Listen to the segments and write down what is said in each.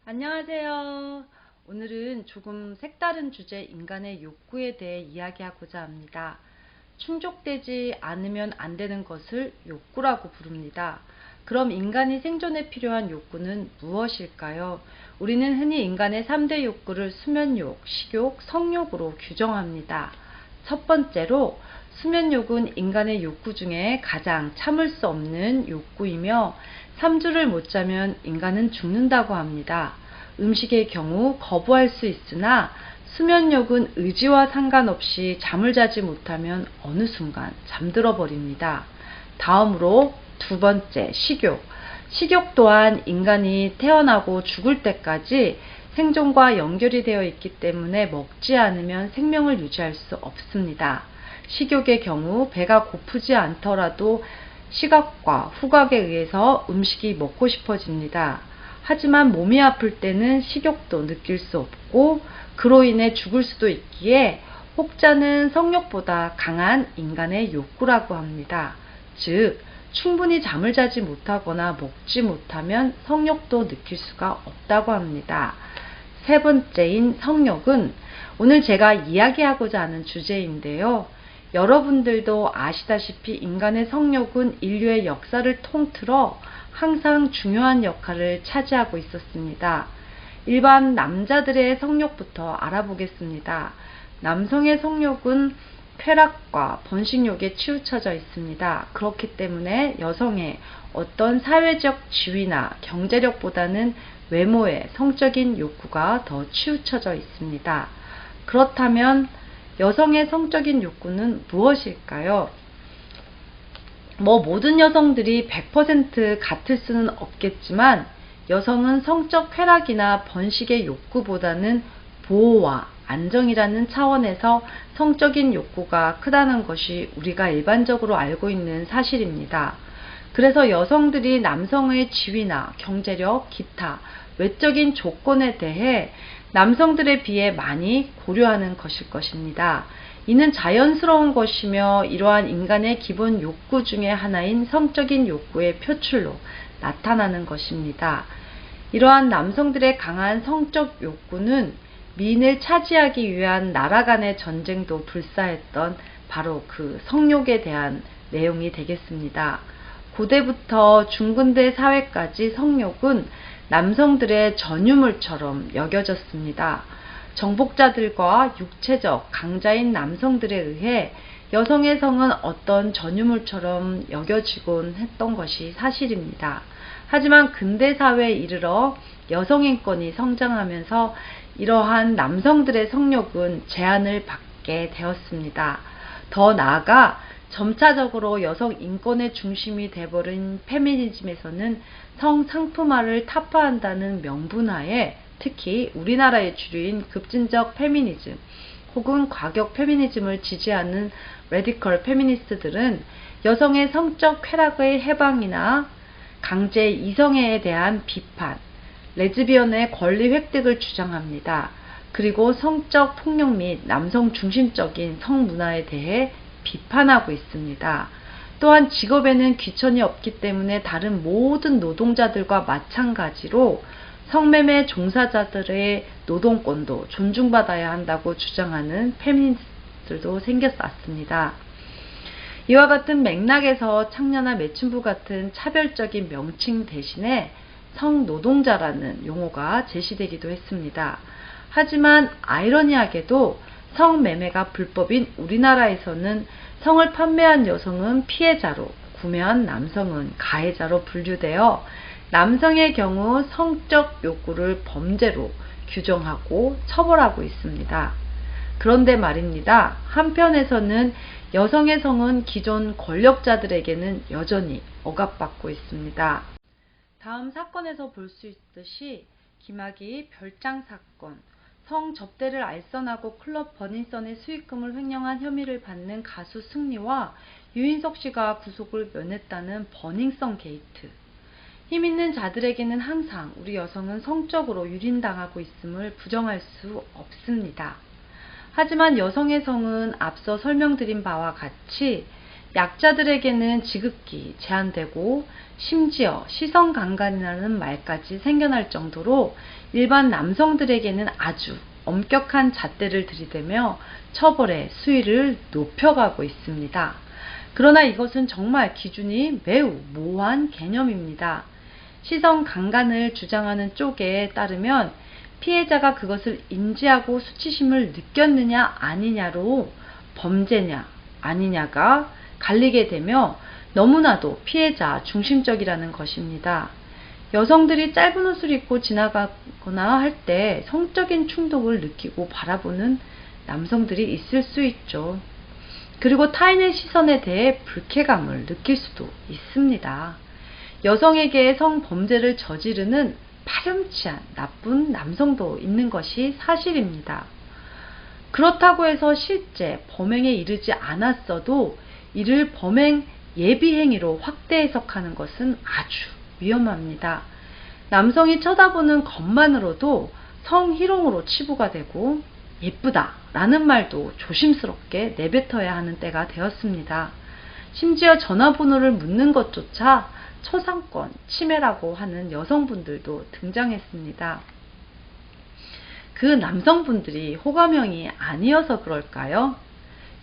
안녕하세요. 오늘은 조금 색다른 주제 인간의 욕구에 대해 이야기하고자 합니다. 충족되지 않으면 안 되는 것을 욕구라고 부릅니다. 그럼 인간이 생존에 필요한 욕구는 무엇일까요? 우리는 흔히 인간의 3대 욕구를 수면욕, 식욕, 성욕으로 규정합니다. 첫 번째로 수면욕은 인간의 욕구 중에 가장 참을 수 없는 욕구이며 3주를 못 자면 인간은 죽는다고 합니다. 음식의 경우 거부할 수 있으나 수면욕은 의지와 상관없이 잠을 자지 못하면 어느 순간 잠들어 버립니다. 다음으로 두 번째, 식욕. 식욕 또한 인간이 태어나고 죽을 때까지 생존과 연결이 되어 있기 때문에 먹지 않으면 생명을 유지할 수 없습니다. 식욕의 경우 배가 고프지 않더라도 시각과 후각에 의해서 음식이 먹고 싶어집니다. 하지만 몸이 아플 때는 식욕도 느낄 수 없고 그로 인해 죽을 수도 있기에 혹자는 성욕보다 강한 인간의 욕구라고 합니다. 즉, 충분히 잠을 자지 못하거나 먹지 못하면 성욕도 느낄 수가 없다고 합니다. 세 번째인 성욕은 오늘 제가 이야기하고자 하는 주제인데요. 여러분들도 아시다시피 인간의 성욕은 인류의 역사를 통틀어 항상 중요한 역할을 차지하고 있었습니다. 일반 남자들의 성욕부터 알아보겠습니다. 남성의 성욕은 쾌락과 번식욕에 치우쳐져 있습니다. 그렇기 때문에 여성의 어떤 사회적 지위나 경제력보다는 외모의 성적인 욕구가 더 치우쳐져 있습니다. 그렇다면 여성의 성적인 욕구는 무엇일까요? 모든 여성들이 100% 같을 수는 없겠지만 여성은 성적 쾌락이나 번식의 욕구보다는 보호와 안정이라는 차원에서 성적인 욕구가 크다는 것이 우리가 일반적으로 알고 있는 사실입니다. 그래서 여성들이 남성의 지위나 경제력, 기타 외적인 조건에 대해 남성들에 비해 많이 고려하는 것일 것입니다. 이는 자연스러운 것이며 이러한 인간의 기본 욕구 중에 하나인 성적인 욕구의 표출로 나타나는 것입니다. 이러한 남성들의 강한 성적 욕구는 미인을 차지하기 위한 나라 간의 전쟁도 불사했던 바로 그 성욕에 대한 내용이 되겠습니다. 고대부터 중근대 사회까지 성욕은 남성들의 전유물처럼 여겨졌습니다. 정복자들과 육체적 강자인 남성들에 의해 여성의 성은 어떤 전유물처럼 여겨지곤 했던 것이 사실입니다. 하지만 근대사회에 이르러 여성인권이 성장하면서 이러한 남성들의 성욕은 제한을 받게 되었습니다. 더 나아가 점차적으로 여성 인권의 중심이 돼버린 페미니즘에서는 성상품화를 타파한다는 명분하에 특히 우리나라의 주류인 급진적 페미니즘 혹은 과격 페미니즘을 지지하는 레디컬 페미니스트들은 여성의 성적 쾌락의 해방이나 강제 이성애에 대한 비판, 레즈비언의 권리 획득을 주장합니다. 그리고 성적 폭력 및 남성 중심적인 성문화에 대해 비판하고 있습니다. 또한 직업에는 귀천이 없기 때문에 다른 모든 노동자들과 마찬가지로 성매매 종사자들의 노동권도 존중받아야 한다고 주장하는 페미니스트들도 생겨났습니다. 이와 같은 맥락에서 창녀나 매춘부 같은 차별적인 명칭 대신에 성노동자라는 용어가 제시되기도 했습니다. 하지만 아이러니하게도 성매매가 불법인 우리나라에서는 성을 판매한 여성은 피해자로, 구매한 남성은 가해자로 분류되어 남성의 경우 성적 욕구를 범죄로 규정하고 처벌하고 있습니다. 그런데 말입니다. 한편에서는 여성의 성은 기존 권력자들에게는 여전히 억압받고 있습니다. 다음 사건에서 볼 수 있듯이 김학의 별장 사건, 성접대를 알선하고 클럽 버닝썬의 수익금을 횡령한 혐의를 받는 가수 승리와 유인석 씨가 구속을 면했다는 버닝썬 게이트. 힘있는 자들에게는 항상 우리 여성은 성적으로 유린당하고 있음을 부정할 수 없습니다. 하지만 여성의 성은 앞서 설명드린 바와 같이 약자들에게는 지극히 제한되고 심지어 시선강간이라는 말까지 생겨날 정도로 일반 남성들에게는 아주 엄격한 잣대를 들이대며 처벌의 수위를 높여가고 있습니다. 그러나 이것은 정말 기준이 매우 모호한 개념입니다. 시선 강간을 주장하는 쪽에 따르면 피해자가 그것을 인지하고 수치심을 느꼈느냐 아니냐로 범죄냐 아니냐가 갈리게 되며 너무나도 피해자 중심적이라는 것입니다. 여성들이 짧은 옷을 입고 지나가거나 할 때 성적인 충동을 느끼고 바라보는 남성들이 있을 수 있죠. 그리고 타인의 시선에 대해 불쾌감을 느낄 수도 있습니다. 여성에게 성범죄를 저지르는 파렴치한 나쁜 남성도 있는 것이 사실입니다. 그렇다고 해서 실제 범행에 이르지 않았어도 이를 범행 예비행위로 확대 해석하는 것은 아주 위험합니다. 남성이 쳐다보는 것만으로도 성희롱으로 치부가 되고 예쁘다 라는 말도 조심스럽게 내뱉어야 하는 때가 되었습니다. 심지어 전화번호를 묻는 것조차 초상권 침해라고 하는 여성분들도 등장했습니다. 그 남성분들이 호감형이 아니어서 그럴까요?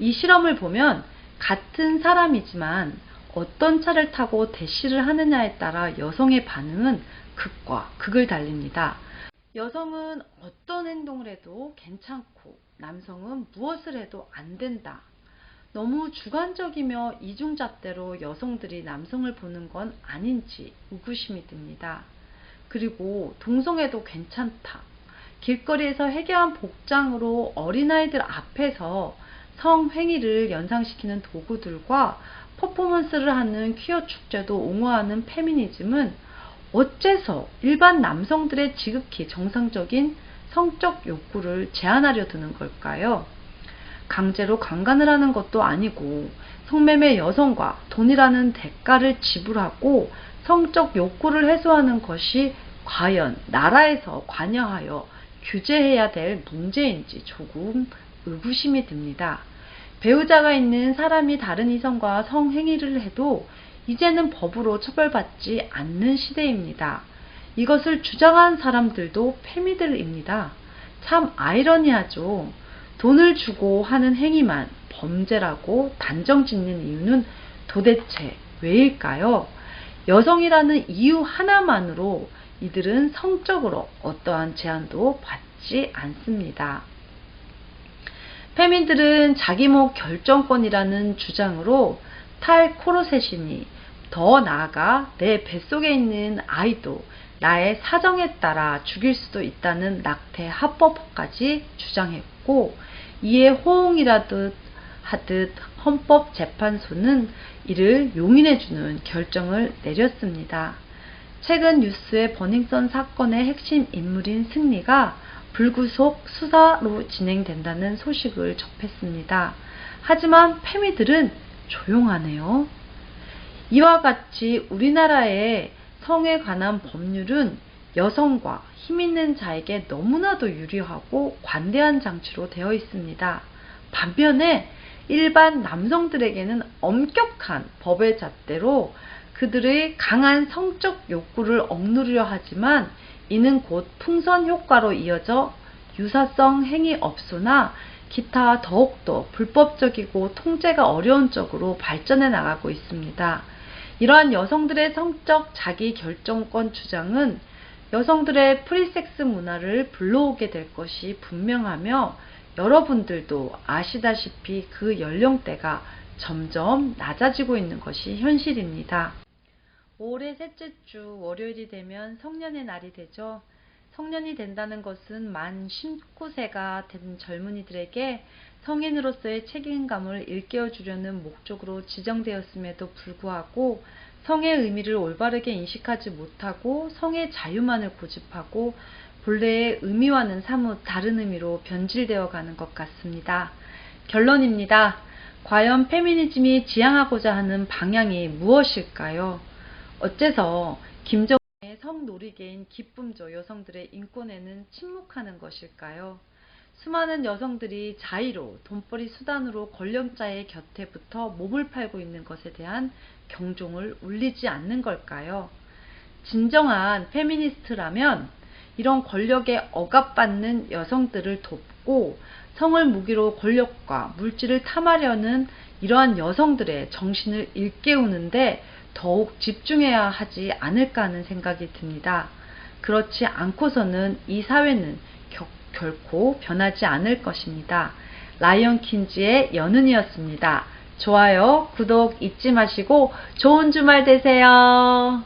이 실험을 보면 같은 사람이지만 어떤 차를 타고 대시를 하느냐에 따라 여성의 반응은 극과 극을 달립니다. 여성은 어떤 행동을 해도 괜찮고 남성은 무엇을 해도 안 된다. 너무 주관적이며 이중잣대로 여성들이 남성을 보는 건 아닌지 의구심이 듭니다. 그리고 동성애도 괜찮다. 길거리에서 해괴한 복장으로 어린아이들 앞에서 성행위를 연상시키는 도구들과 퍼포먼스를 하는 퀴어 축제도 옹호하는 페미니즘은 어째서 일반 남성들의 지극히 정상적인 성적 욕구를 제한하려 드는 걸까요? 강제로 강간을 하는 것도 아니고 성매매 여성과 돈이라는 대가를 지불하고 성적 욕구를 해소하는 것이 과연 나라에서 관여하여 규제해야 될 문제인지 조금 의구심이 듭니다. 배우자가 있는 사람이 다른 이성과 성행위를 해도 이제는 법으로 처벌받지 않는 시대입니다. 이것을 주장한 사람들도 페미들입니다. 참 아이러니하죠. 돈을 주고 하는 행위만 범죄라고 단정 짓는 이유는 도대체 왜일까요? 여성이라는 이유 하나만으로 이들은 성적으로 어떠한 제한도 받지 않습니다. 페미들은 자기목 결정권이라는 주장으로 탈코르셋이니 더 나아가 내 뱃속에 있는 아이도 나의 사정에 따라 죽일 수도 있다는 낙태 합법화까지 주장했고 이에 호응이라듯 하듯 헌법재판소는 이를 용인해주는 결정을 내렸습니다. 최근 뉴스의 버닝썬 사건의 핵심 인물인 승리가 불구속 수사로 진행된다는 소식을 접했습니다. 하지만 페미들은 조용하네요. 이와 같이 우리나라의 성에 관한 법률은 여성과 힘있는 자에게 너무나도 유리하고 관대한 장치로 되어 있습니다. 반면에 일반 남성들에게는 엄격한 법의 잣대로 그들의 강한 성적 욕구를 억누르려 하지만 이는 곧 풍선 효과로 이어져 유사성 행위업소나 기타 더욱더 불법적이고 통제가 어려운 쪽으로 발전해 나가고 있습니다. 이러한 여성들의 성적 자기 결정권 주장은 여성들의 프리섹스 문화를 불러오게 될 것이 분명하며 여러분들도 아시다시피 그 연령대가 점점 낮아지고 있는 것이 현실입니다. 올해 셋째 주 월요일이 되면 성년의 날이 되죠. 성년이 된다는 것은 만 19세가 된 젊은이들에게 성인으로서의 책임감을 일깨워 주려는 목적으로 지정되었음에도 불구하고 성의 의미를 올바르게 인식하지 못하고 성의 자유만을 고집하고 본래의 의미와는 사뭇 다른 의미로 변질되어 가는 것 같습니다. 결론입니다. 과연 페미니즘이 지향하고자 하는 방향이 무엇일까요? 어째서 김정은의 성놀이개인 기쁨조 여성들의 인권에는 침묵하는 것일까요? 수많은 여성들이 자의로 돈벌이 수단으로 권력자의 곁에 붙어 몸을 팔고 있는 것에 대한 경종을 울리지 않는 걸까요? 진정한 페미니스트라면 이런 권력에 억압받는 여성들을 돕고 성을 무기로 권력과 물질을 탐하려는 이러한 여성들의 정신을 일깨우는데 더욱 집중해야 하지 않을까 하는 생각이 듭니다. 그렇지 않고서는 이 사회는 결코 변하지 않을 것입니다. 라이언킨즈의 연은이었습니다. 좋아요, 구독 잊지 마시고 좋은 주말 되세요.